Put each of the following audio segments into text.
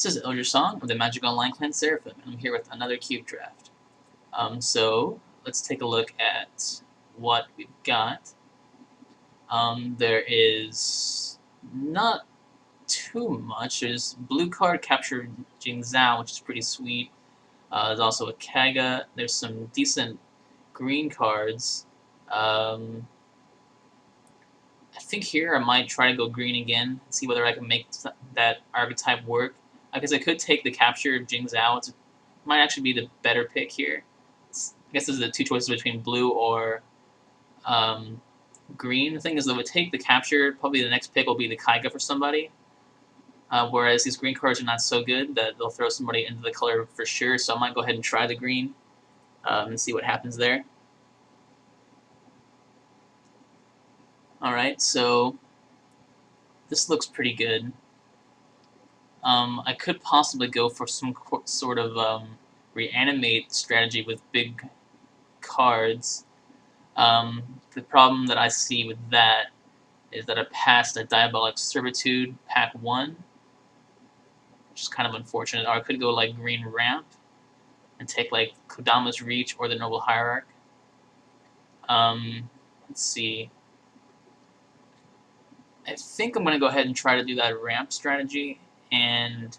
This is Elder Song of the Magic Online Clan Seraphim, and I'm here with another cube draft. So let's take a look at what we've got. There is not too much. There's blue card Capture Jing Zhao, which is pretty sweet. There's also a Kaga. There's some decent green cards. I think here I might try to go green again and see whether I can make that archetype work. I guess I could take the Capture of Jing Zhao. It might actually be the better pick here. I guess there's the two choices between blue or green. The thing is, though, if I take the Capture, probably the next pick will be the Kaiga for somebody. Whereas these green cards are not so good that they'll throw somebody into the color for sure. So I might go ahead and try the green and see what happens there. Alright, so this looks pretty good. I could possibly go for some sort of reanimate strategy with big cards. The problem that I see with that is that I passed a Diabolic Servitude pack 1, which is kind of unfortunate. Or I could go like Green Ramp and take like Kodama's Reach or the Noble Hierarch. Let's see. I think I'm going to go ahead and try to do that ramp strategy, and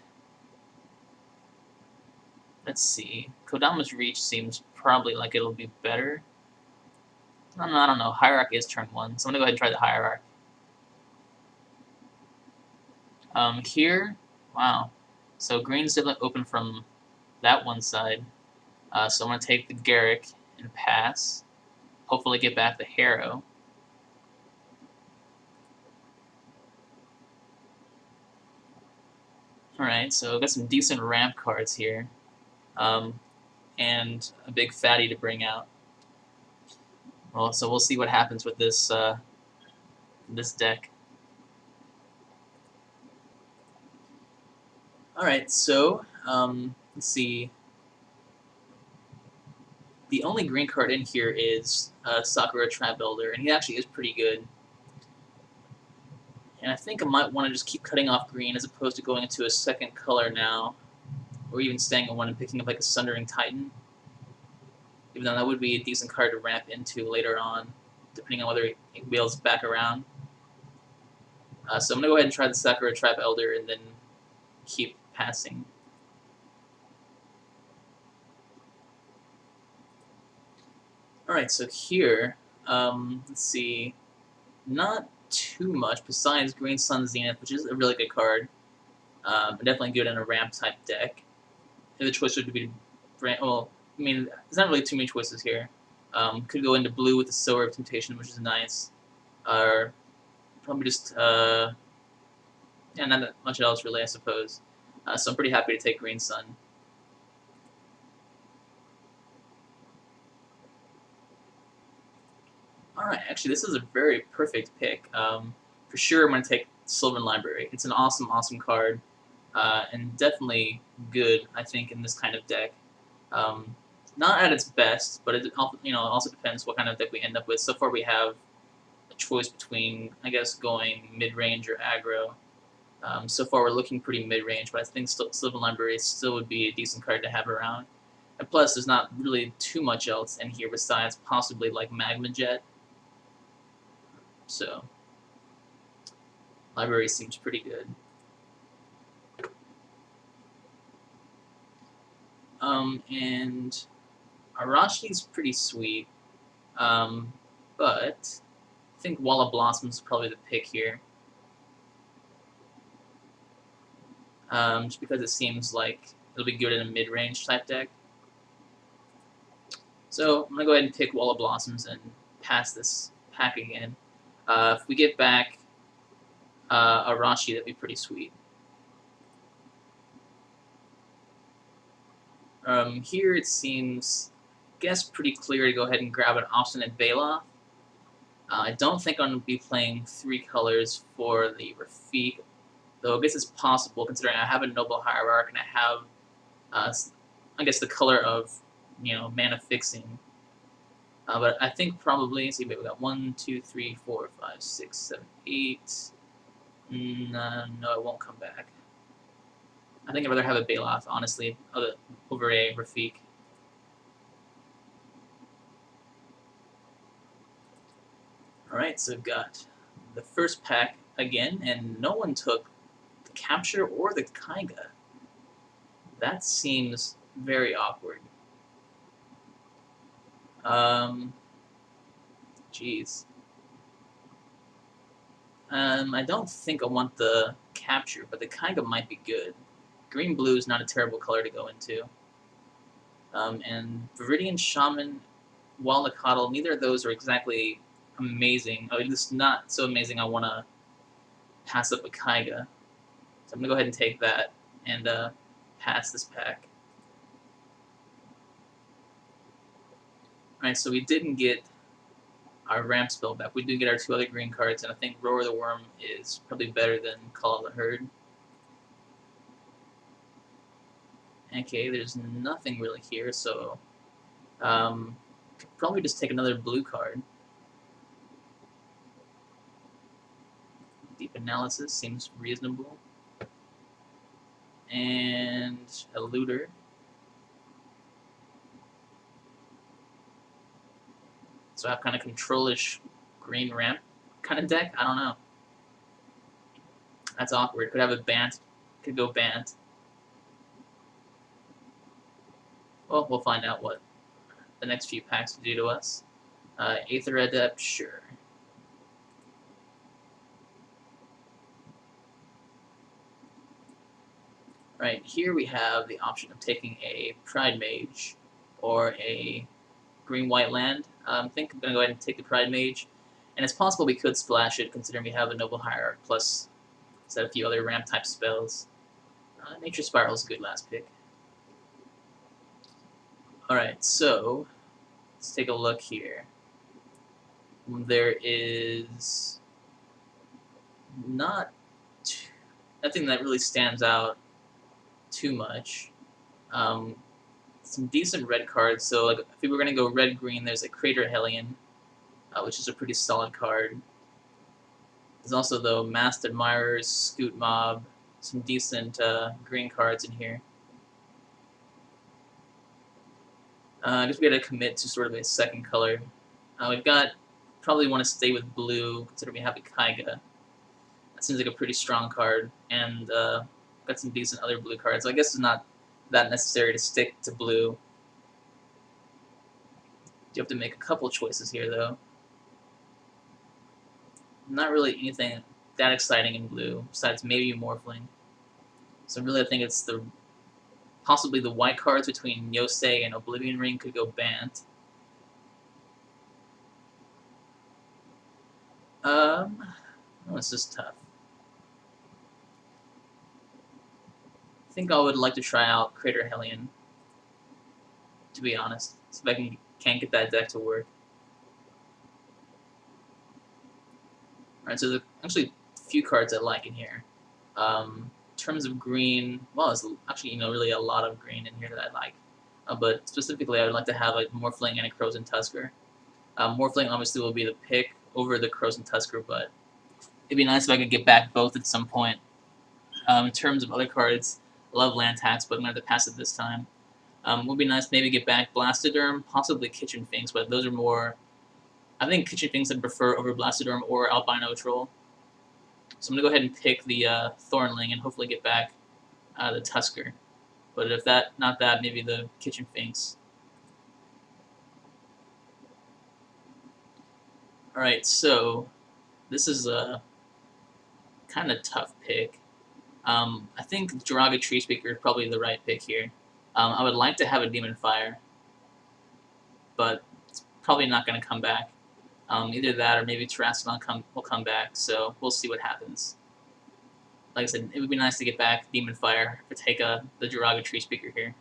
let's see. Kodama's Reach seems probably like it'll be better. I don't know. Hierarch is turn 1, so I'm going to go ahead and try the Hierarch. Here, wow. So green's definitely open from that one side. So I'm going to take the Garrick and pass. Hopefully get back the Harrow. Alright, so I've got some decent ramp cards here. And a big fatty to bring out. Well, so we'll see what happens with this this deck. Alright, so let's see. The only green card in here is Sakura Trap Elder, and he actually is pretty good. And I think I might want to just keep cutting off green as opposed to going into a second color now, or even staying in one and picking up like a Sundering Titan. Even though that would be a decent card to ramp into later on, depending on whether it wheels back around. So I'm going to go ahead and try the Sakura Trap Elder and then keep passing. Alright, so here, let's see, not too much besides Green Sun Zenith, which is a really good card. Definitely good in a ramp type deck. And the choice would be, well, I mean, there's not really too many choices here. Could go into blue with the Sower of Temptation, which is nice. Or probably just, yeah, not that much else really, I suppose. So I'm pretty happy to take Green Sun. Alright, actually this is a very perfect pick. For sure I'm going to take Sylvan Library. It's an awesome, awesome card. And definitely good, I think, in this kind of deck. Not at its best, but it also depends what kind of deck we end up with. So far we have a choice between, I guess, going mid-range or aggro. So far we're looking pretty mid-range, but I think Sylvan Library still would be a decent card to have around. And plus, there's not really too much else in here besides possibly like Magma Jet. So, Library seems pretty good. And Arashi's pretty sweet, but I think Wall of Blossoms is probably the pick here. Just because it seems like it'll be good in a mid-range type deck. So I'm going to go ahead and pick Wall of Blossoms and pass this pack again. If we get back Arashi, that'd be pretty sweet. Here it seems, I guess, pretty clear to go ahead and grab an Obstinate Baloth. I don't think I'm going to be playing 3 colors for the Rafik, though I guess it's possible considering I have a Noble Hierarch and I have, I guess, the color of, mana fixing. But I think probably, let's see, we got 1, 2, 3, 4, 5, 6, 7, 8. No, it won't come back. I think I'd rather have a Bailoff, honestly, over a Rafik. Alright, so we've got the first pack again, and no one took the Capture or the Kaiga. That seems very awkward. Jeez. I don't think I want the Capture, but the Kaiga might be good. Green-blue is not a terrible color to go into. And Viridian Shaman, Walnacottle, neither of those are exactly amazing. At least not so amazing I want to pass up a Kaiga. So I'm going to go ahead and take that and pass this pack. Alright, so we didn't get our ramp spell back. We did get our 2 other green cards, and I think Roar the Worm is probably better than Call of the Herd. Okay, there's nothing really here, so could probably just take another blue card. Deep Analysis seems reasonable. And a Looter. So I have kind of control-ish green ramp kind of deck. I don't know. That's awkward. Could have a Bant. Could go Bant. Well, we'll find out what the next few packs do to us. Aether Adept, sure. Right, here we have the option of taking a Pride Mage or a green-white land. I think I'm going to go ahead and take the Pride Mage. And it's possible we could splash it, considering we have a Noble Hierarch plus a few other ramp-type spells. Nature Spiral is a good last pick. Alright, so let's take a look here. There is nothing that really stands out too much. Some decent red cards. So like, if we were going to go red-green, there's a Crater Hellion, which is a pretty solid card. There's also, though, Masked Admirers, Scoot Mob, some decent green cards in here. I guess we gotta commit to sort of a second color. We've got, probably want to stay with blue, considering we have a Kaiga. That seems like a pretty strong card, and got some decent other blue cards. So I guess it's not that necessary to stick to blue. You have to make a couple choices here, though. Not really anything that exciting in blue, besides maybe Morphling. So really I think it's possibly the white cards between Yosei and Oblivion Ring could go Bant. Oh, this is tough. I think I would like to try out Crater Hellion, to be honest. See if I can't get that deck to work. Alright, so there's actually a few cards I like in here. In terms of green, well, there's actually, really a lot of green in here that I like. But specifically, I would like to have a Morphling and a Crozen Tusker. Morphling obviously will be the pick over the Crozen Tusker, but it'd be nice if I could get back both at some point. In terms of other cards, I love land tax, but I'm going to have to pass it this time. Would be nice to maybe get back Blastoderm, possibly Kitchen Finks, but those are more... I think Kitchen Finks I'd prefer over Blastoderm or Albino Troll. So I'm going to go ahead and pick the Thornling and hopefully get back the Tusker. But if not that, maybe the Kitchen Finks. Alright, so this is a kind of tough pick. I think Jiraga Tree Speaker is probably the right pick here. I would like to have a Demon Fire, but it's probably not going to come back. Either that or maybe Terrasillon will come back, so we'll see what happens. Like I said, it would be nice to get back Demon Fire to take the Jiraga Tree Speaker here,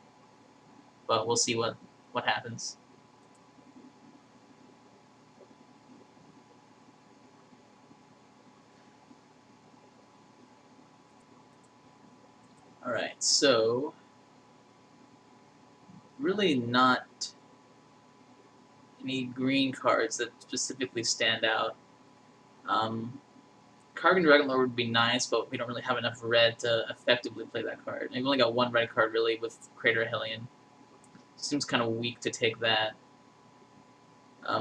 but we'll see what happens. Alright, so really not any green cards that specifically stand out. Kind Kargan Dragonlord would be nice, but we don't really have enough red to effectively play that card. We've only got one red card, really, with Crater Hellion. Seems kind of weak to take that.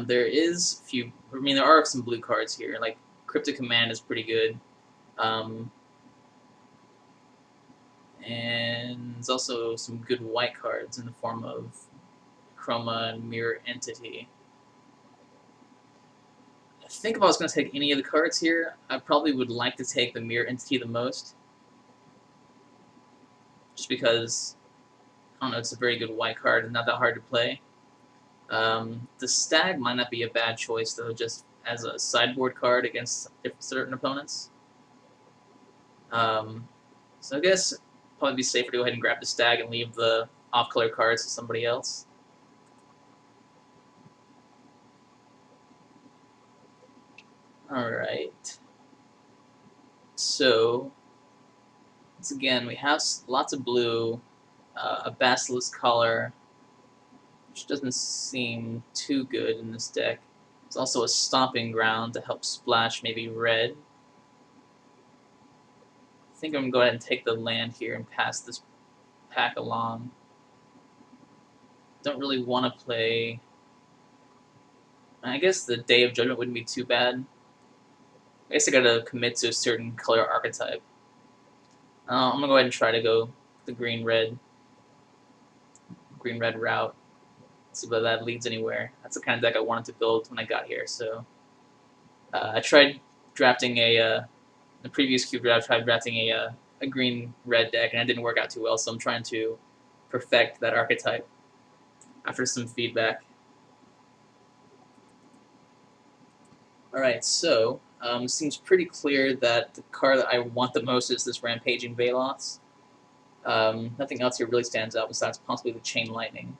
There are some blue cards here. Like, Cryptic Command is pretty good. And there's also some good white cards in the form of Chroma and Mirror Entity. I think if I was going to take any of the cards here, I probably would like to take the Mirror Entity the most. Just because, I don't know, it's a very good white card and not that hard to play. The Stag might not be a bad choice, though, just as a sideboard card against certain opponents. So I guess it'd probably be safer to go ahead and grab the Stag and leave the off-color cards to somebody else. Alright. So, once again, we have lots of blue, a Basilisk Collar, which doesn't seem too good in this deck. There's also a Stomping Ground to help splash maybe red. I think I'm going to go ahead and take the land here and pass this pack along. Don't really want to play... I guess the Day of Judgment wouldn't be too bad. I guess I gotta commit to a certain color archetype. I'm gonna go ahead and try to go the green-red route. See whether that leads anywhere. That's the kind of deck I wanted to build when I got here. So I tried drafting the previous cube draft. I tried drafting a green-red deck, and it didn't work out too well. So I'm trying to perfect that archetype after some feedback. All right, so. Seems pretty clear that the card that I want the most is this Rampaging Velox. Nothing else here really stands out besides possibly the Chain Lightning.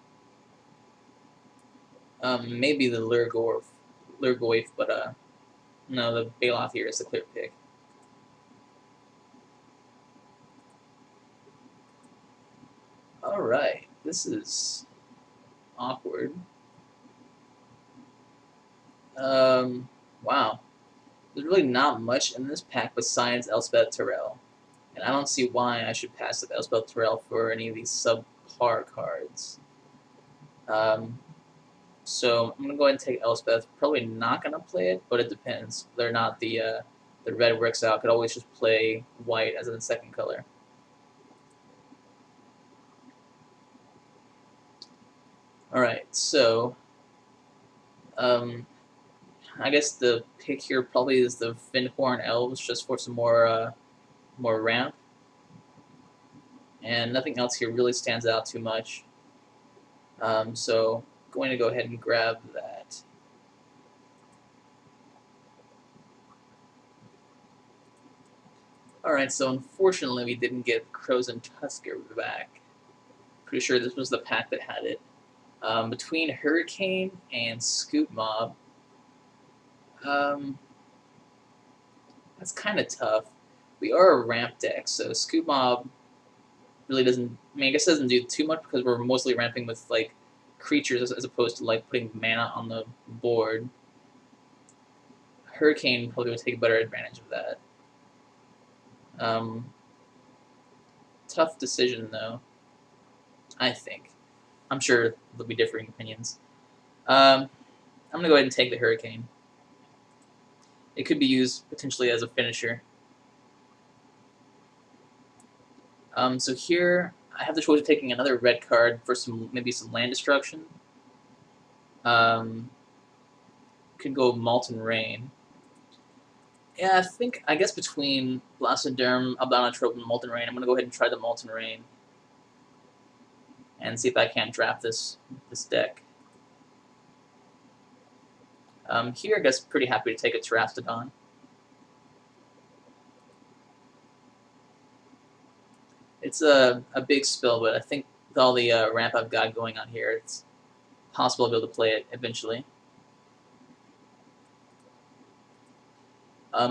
Maybe the Lurgoyf, but no, the Velox here is the clear pick. Alright, this is awkward. Wow. There's really not much in this pack besides Elspeth Tirel. And I don't see why I should pass up Elspeth Tirel for any of these subpar cards. So I'm going to go ahead and take Elspeth. Probably not going to play it, but it depends. Whether or not the red works out. Could always just play white as the second color. Alright, so... I guess the pick here probably is the Fyndhorn Elves, just for some more ramp. And nothing else here really stands out too much. So going to go ahead and grab that. Alright, so unfortunately we didn't get Crows and Tusker back. Pretty sure this was the pack that had it. Between Hurricane and Scoot Mob, that's kind of tough. We are a ramp deck, so Scoot Mob really doesn't... I mean, I guess it doesn't do too much because we're mostly ramping with, like, creatures as opposed to, like, putting mana on the board. Hurricane probably would take better advantage of that. Tough decision, though, I think. I'm sure there'll be differing opinions. I'm going to go ahead and take the Hurricane. It could be used potentially as a finisher. So here, I have the choice of taking another red card for maybe some land destruction. Could go Molten Rain. Yeah, I guess between Blastoderm, Albanotrope, and Molten Rain, I'm going to go ahead and try the Molten Rain. And see if I can't draft this deck. Here, I guess, pretty happy to take a Terastodon. It's a big spill, but I think with all the ramp I've got going on here, it's possible I'll be able to play it eventually.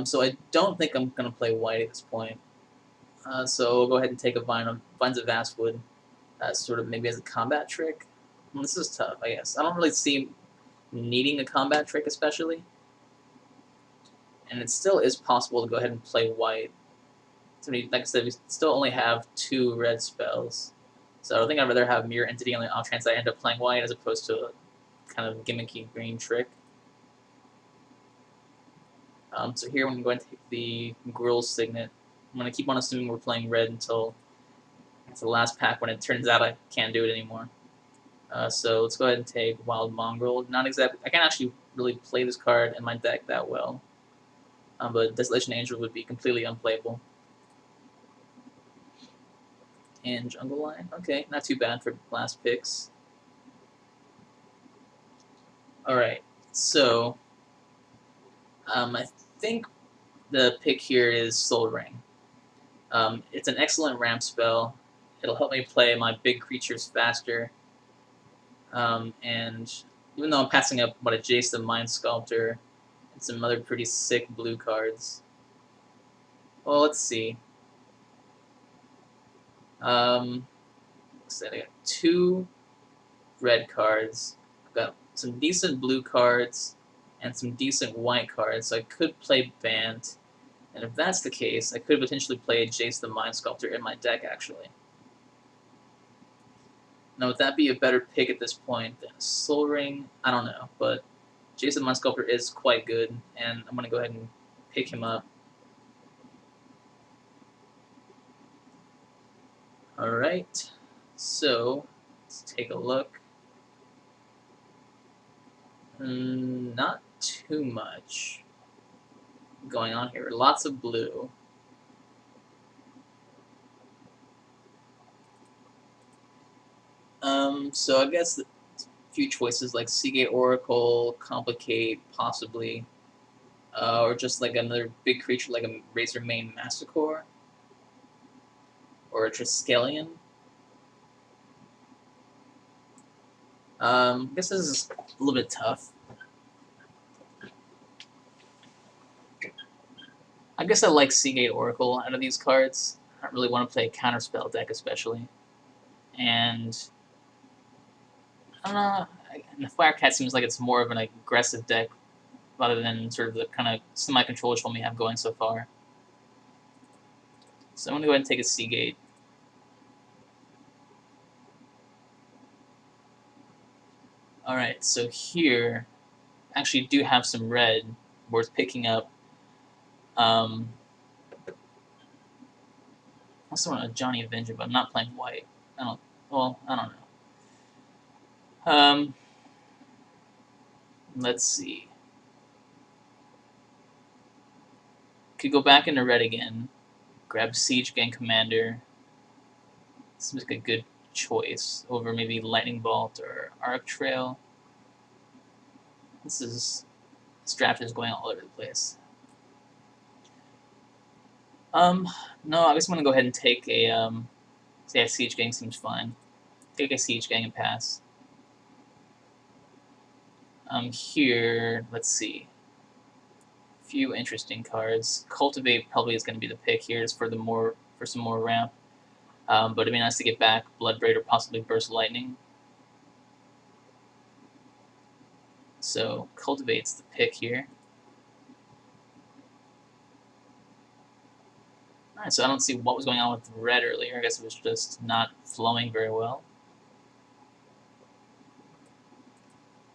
So I don't think I'm going to play white at this point. So we'll go ahead and take a Vines of Vastwood, sort of maybe as a combat trick. Well, this is tough, I guess. I don't really see needing a combat trick especially. and it still is possible to go ahead and play white. So like I said, we still only have 2 red spells. So I think I'd rather have Mirror Entity on the off chance I end up playing white as opposed to a kind of gimmicky green trick. So here I'm going to go ahead and take the Gruul Signet. I'm going to keep on assuming we're playing red until the last pack when it turns out I can't do it anymore. So let's go ahead and take Wild Mongrel. Not exactly. I can't actually really play this card in my deck that well. But Desolation Angel would be completely unplayable. And Jungle Lion. Okay, not too bad for last picks. Alright, so I think the pick here is Soul Ring. It's an excellent ramp spell. It'll help me play my big creatures faster. And even though I'm passing up a Jace the Mind Sculptor and some other pretty sick blue cards. Well, let's see. I got 2 red cards. I've got some decent blue cards and some decent white cards, so I could play Bant. And if that's the case, I could potentially play Jace the Mind Sculptor in my deck, actually. Now, would that be a better pick at this point than Soul Ring? I don't know, but Jace the Mind Sculptor is quite good, and I'm going to go ahead and pick him up. Alright, so let's take a look. Not too much going on here. Lots of blue. So I guess a few choices like Seagate Oracle, Complicate, possibly, or just like another big creature like a Razormane Masticore, or a Triskelion. I guess this is a little bit tough. I guess I like Seagate Oracle out of these cards. I don't really want to play a counterspell deck, especially. And I don't know. And the Firecat seems like it's more of an aggressive deck rather than sort of the kind of semi-control one we have going so far. So I'm going to go ahead and take a Seagate. Alright, so here, I actually do have some red worth picking up. I also want a Johnny Avenger, but I'm not playing white. I don't know. Let's see. Could go back into red again. Grab Siege Gang Commander. Seems like a good choice over maybe Lightning Bolt or Arc Trail. This draft is going all over the place. No, I guess I'm gonna go ahead and take a say a Siege Gang seems fine. Take a Siege Gang and pass. Here, let's see. A few interesting cards. Cultivate probably is gonna be the pick here, just for some more ramp. But it'd be nice to get back Bloodbraid or possibly Burst Lightning. So Cultivate's the pick here. Alright, so I don't see what was going on with red earlier. I guess it was just not flowing very well.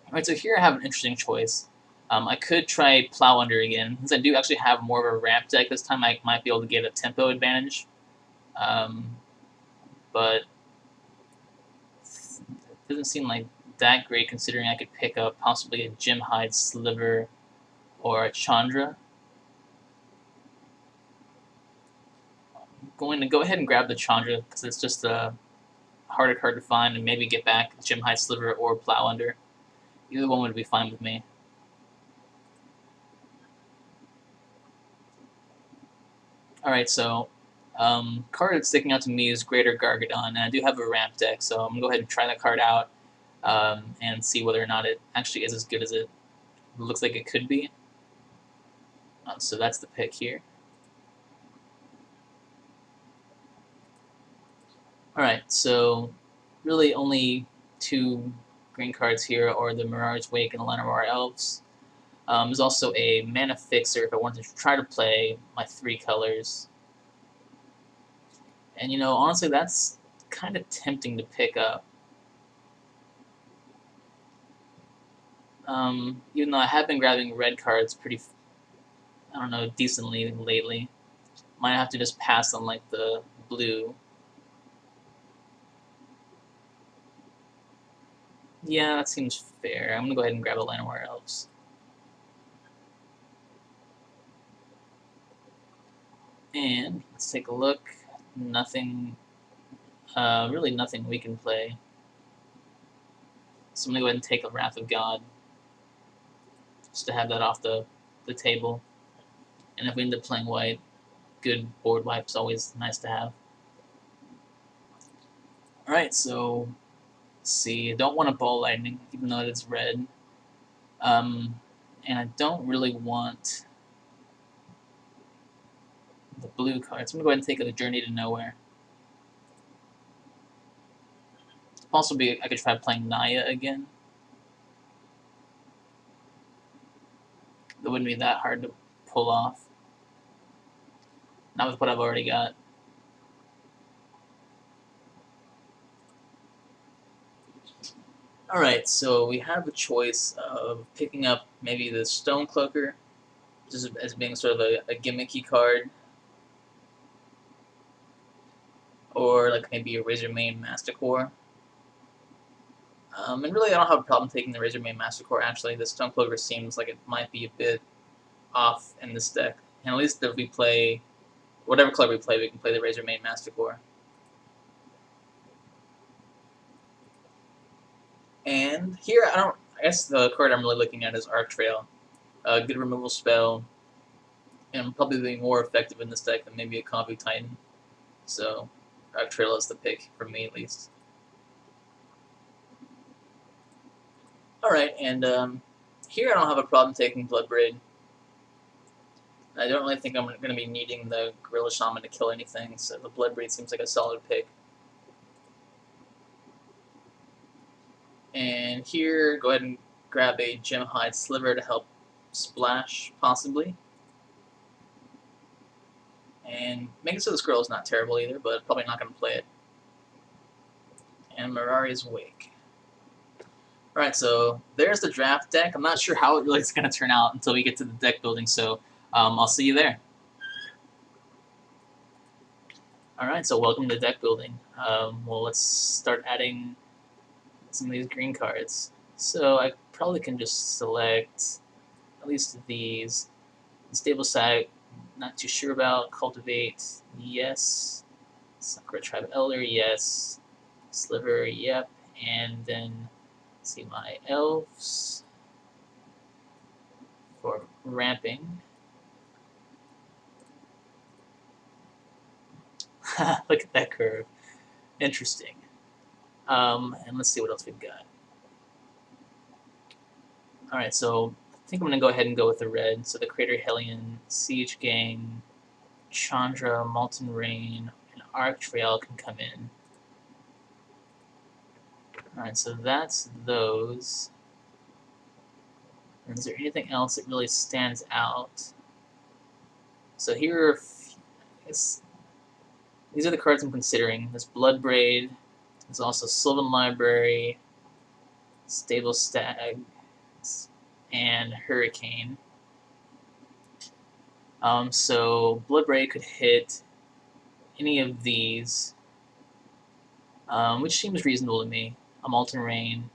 Alright, so here I have an interesting choice. I could try Plow Under again. Since I do actually have more of a ramp deck this time, I might be able to get a tempo advantage. But it doesn't seem like that great considering I could pick up possibly a Jimhide Sliver or a Chandra. I'm going to go ahead and grab the Chandra because it's just a harder card to find and maybe get back Jimhide Sliver or Plow Under. Either one would be fine with me. Alright, so card that's sticking out to me is Greater Gargadon, and I do have a ramp deck, so I'm going to go ahead and try that card out and see whether or not it actually is as good as it looks like it could be. So that's the pick here. Alright, so really only 2 green cards here are the Mirage Wake and Llanowar Elves. There's also a mana fixer if I wanted to try to play my 3 colors. And you know, honestly, that's kind of tempting to pick up. Even though I have been grabbing red cards pretty, I don't know, decently lately. Might have to just pass on like the blue. Yeah, that seems fair. I'm gonna go ahead and grab a Llanowar Elves. And let's take a look. Nothing, really nothing we can play. So I'm gonna go ahead and take a Wrath of God, just to have that off the table. And if we end up playing white, good board wipe is always nice to have. Alright, so let's see. I don't want a Ball Lightning, even though it is red. And I don't really want the blue card. So I'm going to go ahead and take a Journey to Nowhere. Possibly I could try playing Naya again. That wouldn't be that hard to pull off. Not with what I've already got. Alright, so we have a choice of picking up maybe the Stonecloaker, just as being sort of a gimmicky card, or like maybe a Razormane Masticore. And really I don't have a problem taking the Razormane Masticore, actually. The Stonecloaker seems like it might be a bit off in this deck. And at least if we play, whatever color we play, we can play the Razormane Masticore. And here, I guess the card I'm really looking at is Arc Trail. A good removal spell, and probably more effective in this deck than maybe a Convu Titan. So, Arc Trail is the pick, for me at least. Alright, and here I don't have a problem taking Bloodbraid. I don't really think I'm going to be needing the Gorilla Shaman to kill anything, so the Bloodbraid seems like a solid pick. And here, go ahead and grab a Gemhide Sliver to help splash, possibly. And make it so the Squirrel is not terrible either, but probably not going to play it. And Mirari's Wake. Alright, so there's the draft deck. I'm not sure how it really is going to turn out until we get to the deck building, so I'll see you there. Alright, so welcome to deck building. Well, let's start adding some of these green cards. So I probably can just select at least these. Stable Sag, not too sure about. Cultivate, yes. Sakura Tribe Elder, yes. Sliver, yep. And then see my elves for ramping. Look at that curve. Interesting. And let's see what else we've got. Alright, so I think I'm going to go ahead and go with the red. So the Crater Hellion, Siege Gang, Chandra, Molten Rain, and Arc Trail can come in. Alright, so that's those. And is there anything else that really stands out? So here are, these are the cards I'm considering. There's Bloodbraid, there's also Sylvan Library, Stable Stag, and Hurricane. So Bloodbraid could hit any of these, which seems reasonable to me. A Molten Rain,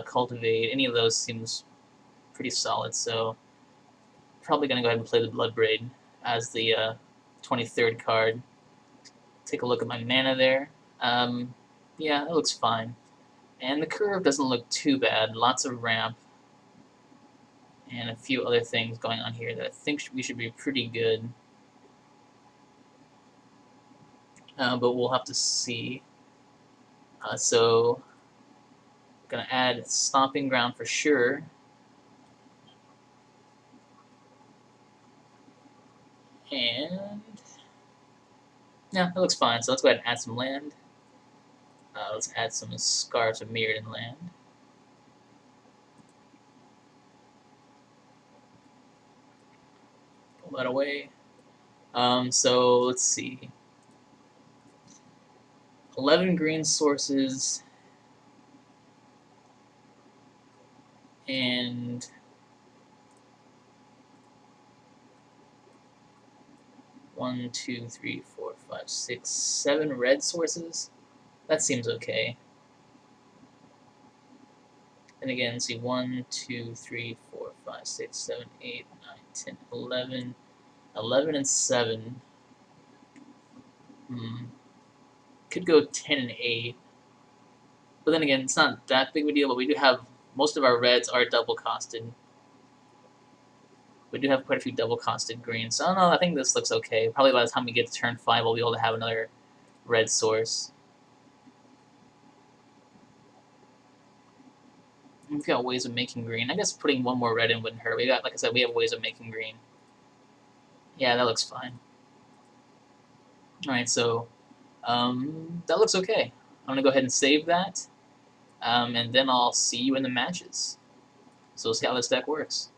Cultivate, any of those seems pretty solid, so probably going to go ahead and play the Bloodbraid as the 23rd card. Take a look at my mana there. Yeah, that looks fine. And the curve doesn't look too bad. Lots of ramp. And a few other things going on here that I think we should be pretty good. But we'll have to see. So, going to add Stomping Ground for sure. And yeah, that looks fine. So let's go ahead and add some land. Let's add some Scarves of Mirrodin land. Pull that away. So let's see. 11 green sources and 1, 2, 3, 4, 5, 6, 7 red sources. That seems okay. And again, see 1, 2, 3, 4, 5, 6, 7, 8, 9, 10, 11. 11 and 7. Could go 10 and 8. But then again, it's not that big of a deal, but we do have, most of our reds are double costed. We do have quite a few double costed greens. So I don't know, I think this looks okay. Probably by the time we get to turn 5, we'll be able to have another red source. We've got ways of making green. I guess putting one more red in wouldn't hurt. We got, like I said, we have ways of making green. Yeah, that looks fine. Alright, so that looks okay. I'm going to go ahead and save that, and then I'll see you in the matches. So we'll see how this deck works.